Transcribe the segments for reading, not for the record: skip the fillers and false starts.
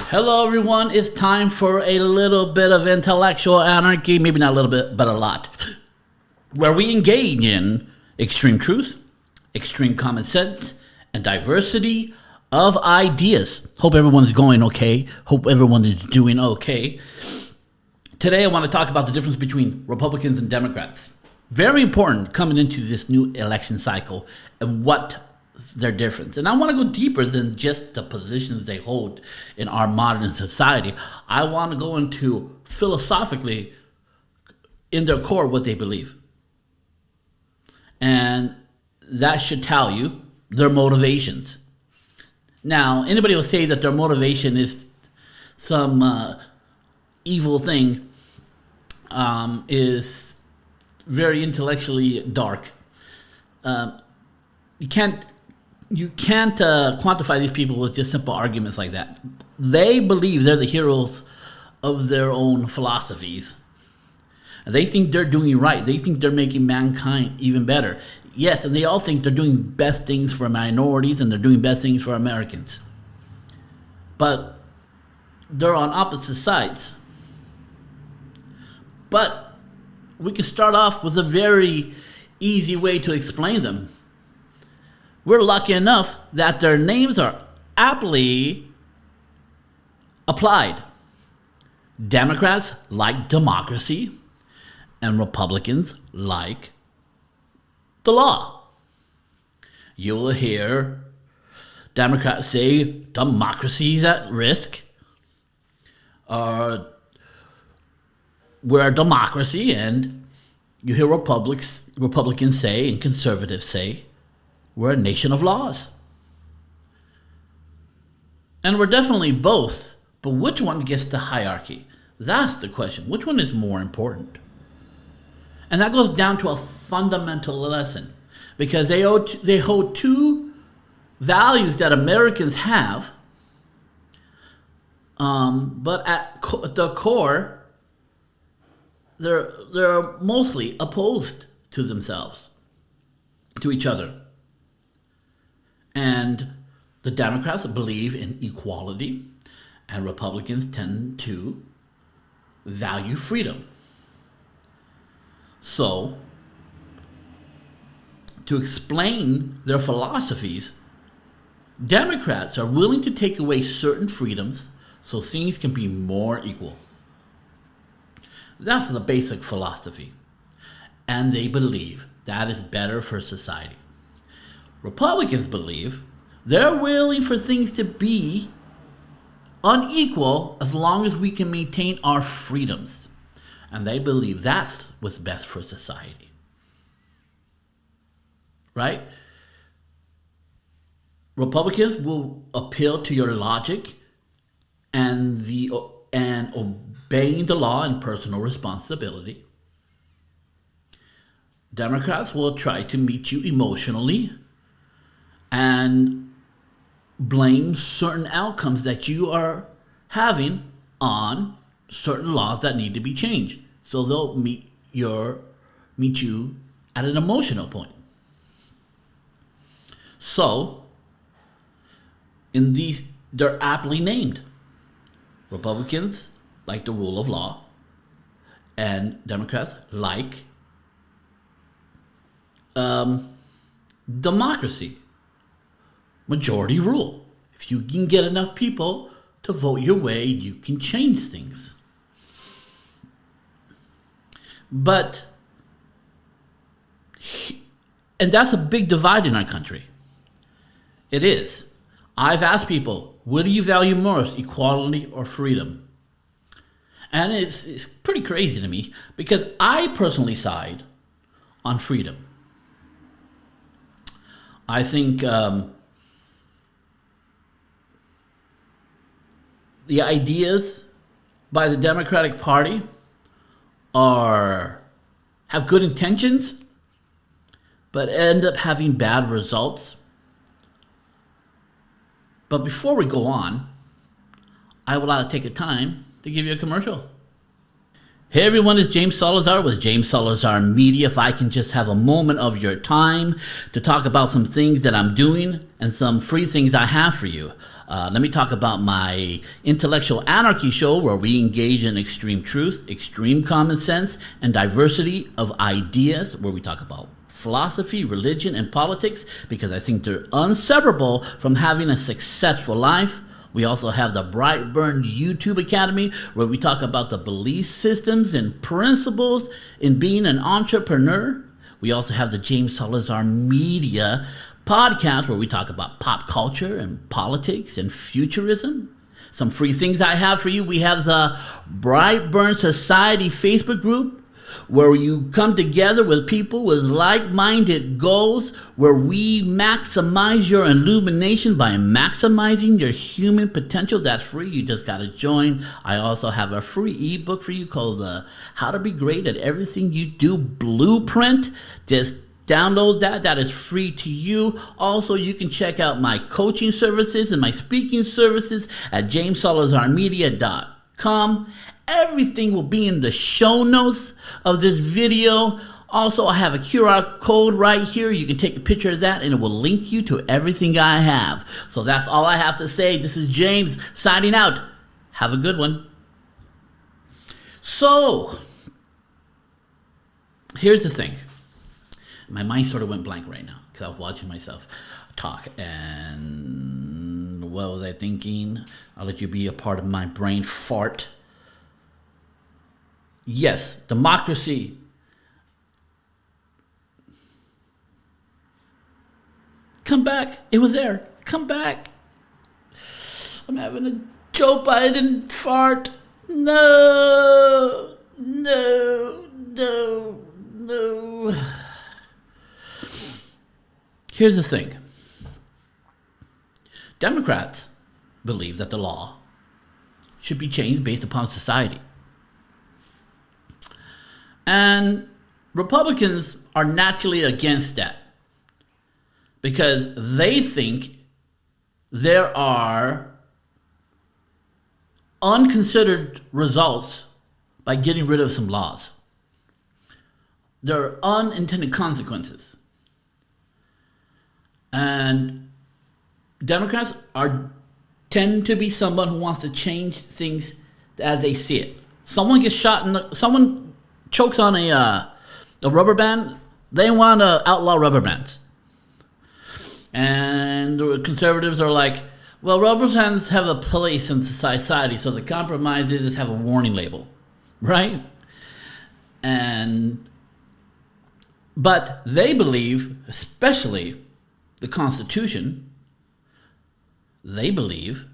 Hello everyone, it's time for a little bit of intellectual anarchy, maybe not a little bit, but a lot, where we engage in extreme truth, extreme common sense, and diversity of ideas. Hope everyone's going okay. Hope everyone is doing okay. Today I want to talk about the difference between Republicans and Democrats. Very important coming into this new election cycle and what their difference. And I want to go deeper than just the positions they hold in our modern society. I want to go into philosophically in their core what they believe. And that should tell you their motivations. Now, anybody will say that their motivation is some evil thing is very intellectually dark. You can't quantify these people with just simple arguments like that. They believe they're the heroes of their own philosophies. They think they're doing right. They think they're making mankind even better. Yes, and they all think they're doing best things for minorities and they're doing best things for Americans. But they're on opposite sides. But we can start off with a very easy way to explain them. We're lucky enough that their names are aptly applied. Democrats like democracy, and Republicans like the law. You will hear Democrats say democracy is at risk, or we're a democracy, and you hear Republicans say and conservatives say we're a nation of laws. And we're definitely both, but which one gets the hierarchy? That's the question. Which one is more important? And that goes down to a fundamental lesson, because they hold two values that Americans have, but at the core, they're mostly opposed to themselves, to each other. And the Democrats believe in equality, and Republicans tend to value freedom. So, to explain their philosophies, Democrats are willing to take away certain freedoms so things can be more equal. That's the basic philosophy. And they believe that is better for society. Republicans believe they're willing for things to be unequal as long as we can maintain our freedoms. And they believe that's what's best for society. Right? Republicans will appeal to your logic and obeying the law and personal responsibility. Democrats will try to meet you emotionally and blame certain outcomes that you are having on certain laws that need to be changed. So they'll meet you at an emotional point. So, in these, they're aptly named. Republicans like the rule of law, and Democrats like democracy. Majority rule. If you can get enough people to vote your way, you can change things. But, and that's a big divide in our country. It is. I've asked people, what do you value most, equality or freedom? And it's pretty crazy to me, because I personally side on freedom. I think the ideas by the Democratic Party have good intentions, but end up having bad results. But before we go on, I would like to take a time to give you a commercial. Hey everyone, it's James Salazar with James Salazar Media. If I can just have a moment of your time to talk about some things that I'm doing and some free things I have for you. Let me talk about my Intellectual Anarchy show, where we engage in extreme truth, extreme common sense, and diversity of ideas, where we talk about philosophy, religion, and politics, because I think they're inseparable from having a successful life. We also have the Brightburn YouTube Academy, where we talk about the belief systems and principles in being an entrepreneur. We also have the James Salazar Media podcast, where we talk about pop culture and politics and futurism. Some free things I have for you. We have the Brightburn Society Facebook group, where you come together with people with like-minded goals, where we maximize your illumination by maximizing your human potential. That's free. You just got to join. I also have a free ebook for you called How to Be Great at Everything You Do Blueprint. Just download that. That is free to you. Also, you can check out my coaching services and my speaking services at jamessalazarmedia.com. Everything will be in the show notes of this video. Also, I have a QR code right here. You can take a picture of that and it will link you to everything I have. So that's all I have to say. This is James signing out. Have a good one. So, here's the thing. My mind sort of went blank right now because I was watching myself talk. And what was I thinking? I'll let you be a part of my brain fart. Yes, democracy. Come back. It was there. Come back. I'm having a Joe Biden fart. No. No. No. No. Here's the thing. Democrats believe that the law should be changed based upon society. And Republicans are naturally against that because they think there are unconsidered results by getting rid of some laws. There are unintended consequences. And Democrats tend to be someone who wants to change things as they see it. Someone gets shot someone chokes on a rubber band, they want to outlaw rubber bands. And the conservatives are like, well, rubber bands have a place in society, so the compromise is have a warning label, right? But they believe, especially the Constitution, they believe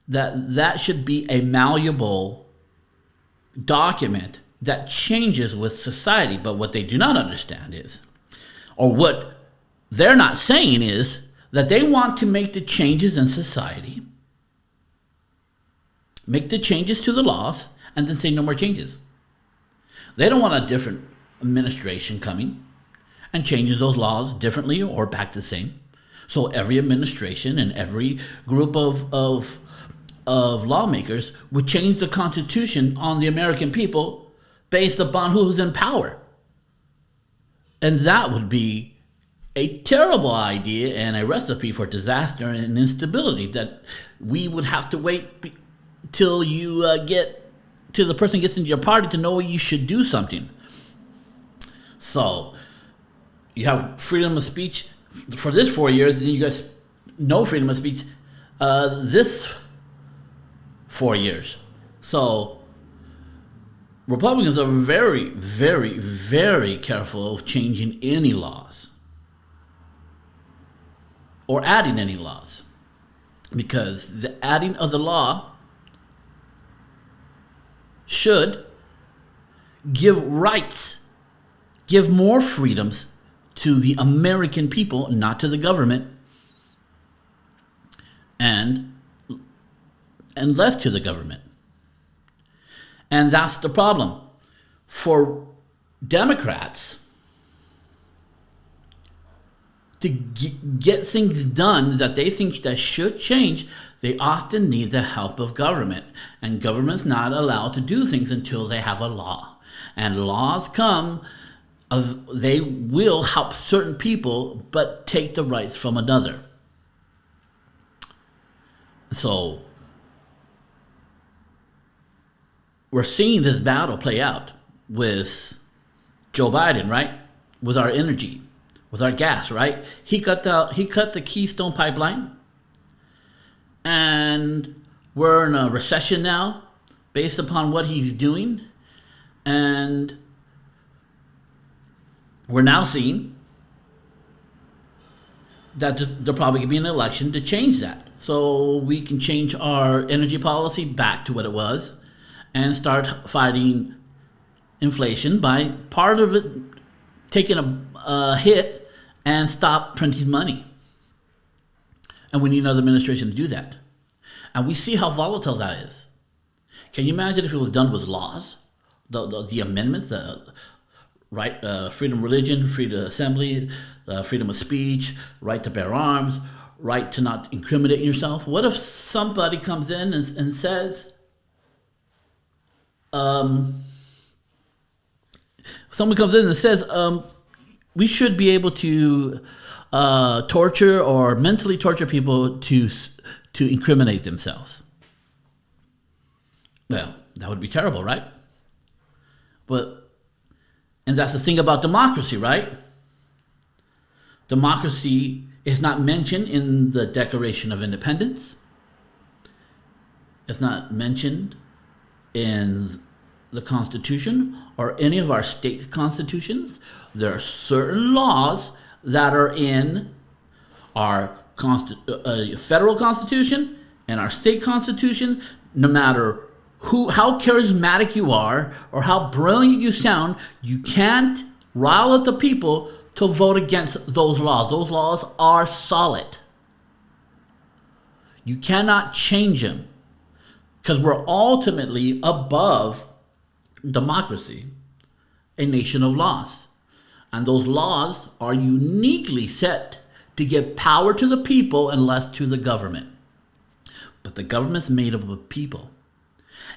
that should be a malleable document that changes with society. But what they do not understand is, or what they're not saying is, that they want to make the changes in society, make the changes to the laws, and then say no more changes. They don't want a different administration coming and changing those laws differently or back to the same. So every administration and every group of lawmakers would change the Constitution on the American people based upon who's in power. And that would be a terrible idea and a recipe for disaster and instability, that we would have to wait till you till the person gets into your party to know you should do something. So you have freedom of speech for this 4 years, and then you guys no freedom of speech this 4 years. So Republicans are very, very, very careful of changing any laws or adding any laws, because the adding of the law should give rights, give more freedoms to the American people, not to the government, and less to the government. And that's the problem. For Democrats to get things done that they think that should change, they often need the help of government. And government's not allowed to do things until they have a law. And laws come, they will help certain people, but take the rights from another. So we're seeing this battle play out with Joe Biden, right? With our energy, with our gas, right? He cut the Keystone pipeline, and we're in a recession now based upon what he's doing. And we're now seeing that there'll probably be an election to change that. So we can change our energy policy back to what it was and start fighting inflation by part of it taking a hit and stop printing money. And we need another administration to do that. And we see how volatile that is. Can you imagine if it was done with laws? The amendments, the right, freedom of religion, freedom of assembly, freedom of speech, right to bear arms, right to not incriminate yourself. What if somebody comes in and says, we should be able to torture or mentally torture people to incriminate themselves? Well, that would be terrible, right? And that's the thing about democracy, right? Democracy is not mentioned in the Declaration of Independence. It's not mentioned in the Constitution or any of our state constitutions. There are certain laws that are in our federal constitution and our state constitution. No matter how charismatic you are or how brilliant you sound, you can't rile up the people to vote against those laws. Those laws are solid. You cannot change them because we're ultimately above democracy, a nation of laws. And those laws are uniquely set to give power to the people and less to the government. But the government's made up of people.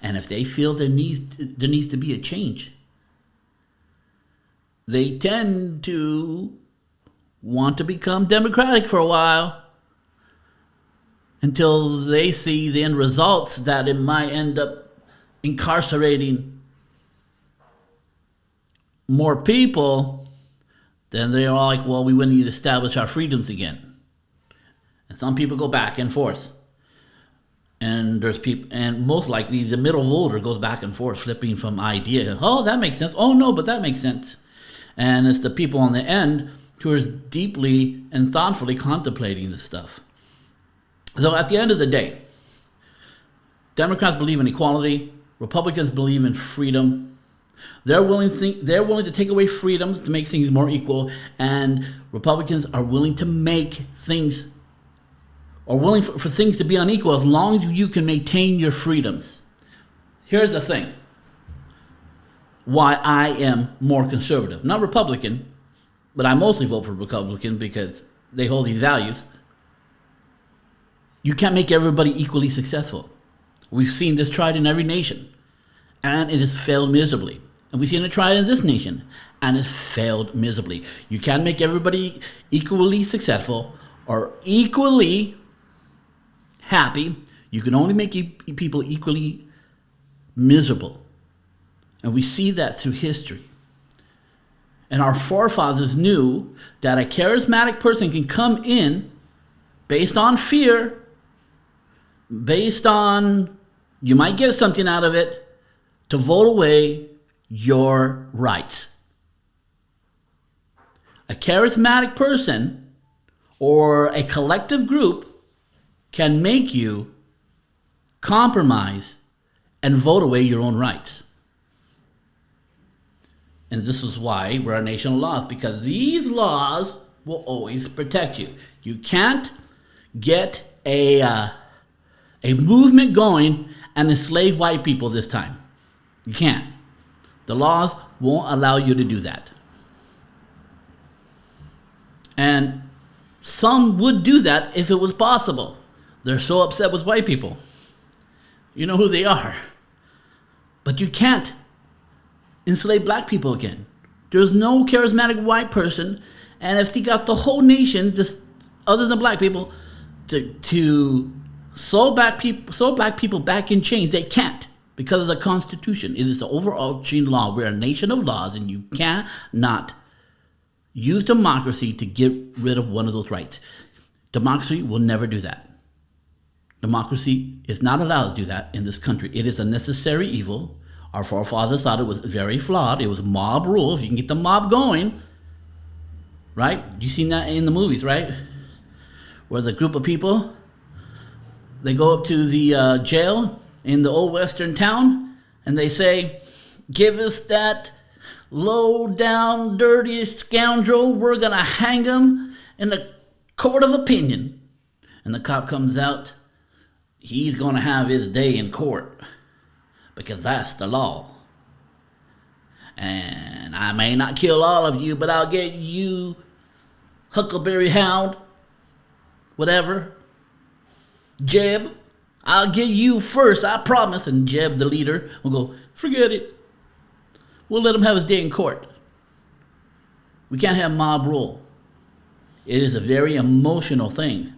And if they feel there needs to be a change, they tend to want to become democratic for a while until they see the end results that it might end up incarcerating more people. Then they're all like, well, we wouldn't need to establish our freedoms again. And some people go back and forth. And there's people, and most likely the middle voter goes back and forth, flipping from idea. Oh, that makes sense. Oh, no, but that makes sense. And it's the people on the end who are deeply and thoughtfully contemplating this stuff. So at the end of the day, Democrats believe in equality. Republicans believe in freedom. They're willing to take away freedoms to make things more equal. And Republicans are willing to make things, or willing for things to be unequal as long as you can maintain your freedoms. Here's the thing. Why I am more conservative. Not Republican, but I mostly vote for Republican because they hold these values. You can't make everybody equally successful. We've seen this tried in every nation, and it has failed miserably. And we've seen it tried in this nation, and it's failed miserably. You can't make everybody equally successful or equally happy. You can only make people equally miserable. And we see that through history. And our forefathers knew that a charismatic person can come in based on fear, based on you might get something out of it, to vote away your rights. A charismatic person or a collective group can make you compromise and vote away your own rights. And this is why we're a nation of laws, because these laws will always protect you. You can't get a movement going and enslave white people this time. You can't. The laws won't allow you to do that. And some would do that if it was possible. They're so upset with white people. You know who they are. But you can't enslave black people again. There's no charismatic white person, and if they got the whole nation, just other than black people, to sew black people back in chains. They can't because of the Constitution. It is the overarching law. We're a nation of laws, and you cannot use democracy to get rid of one of those rights. Democracy will never do that. Democracy is not allowed to do that in this country. It is a necessary evil. Our forefathers thought it was very flawed. It was mob rule. If you can get the mob going, right? You've seen that in the movies, right? Where the group of people, they go up to the jail in the old western town, and they say, give us that low down, dirty scoundrel. We're going to hang him in the court of opinion. And the cop comes out. He's going to have his day in court because that's the law. And I may not kill all of you, but I'll get you, Huckleberry Hound, whatever, Jeb, I'll get you first, I promise. And Jeb, the leader, will go, forget it. We'll let him have his day in court. We can't have mob rule. It is a very emotional thing.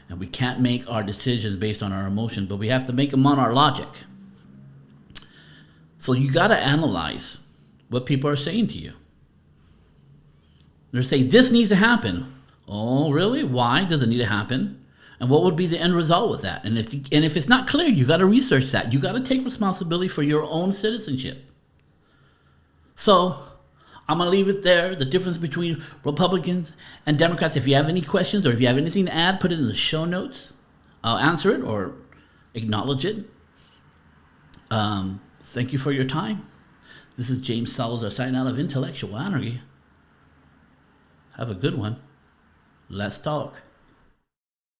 And we can't make our decisions based on our emotions, but we have to make them on our logic. So you got to analyze what people are saying to you. They're saying, this needs to happen. Oh, really? Why does it need to happen? And what would be the end result with that? And if it's not clear, you got to research that. You got to take responsibility for your own citizenship. So I'm going to leave it there, the difference between Republicans and Democrats. If you have any questions or if you have anything to add, put it in the show notes. I'll answer it or acknowledge it. Thank you for your time. This is James Salazar signing out of Intellectual Anarchy. Have a good one. Let's talk.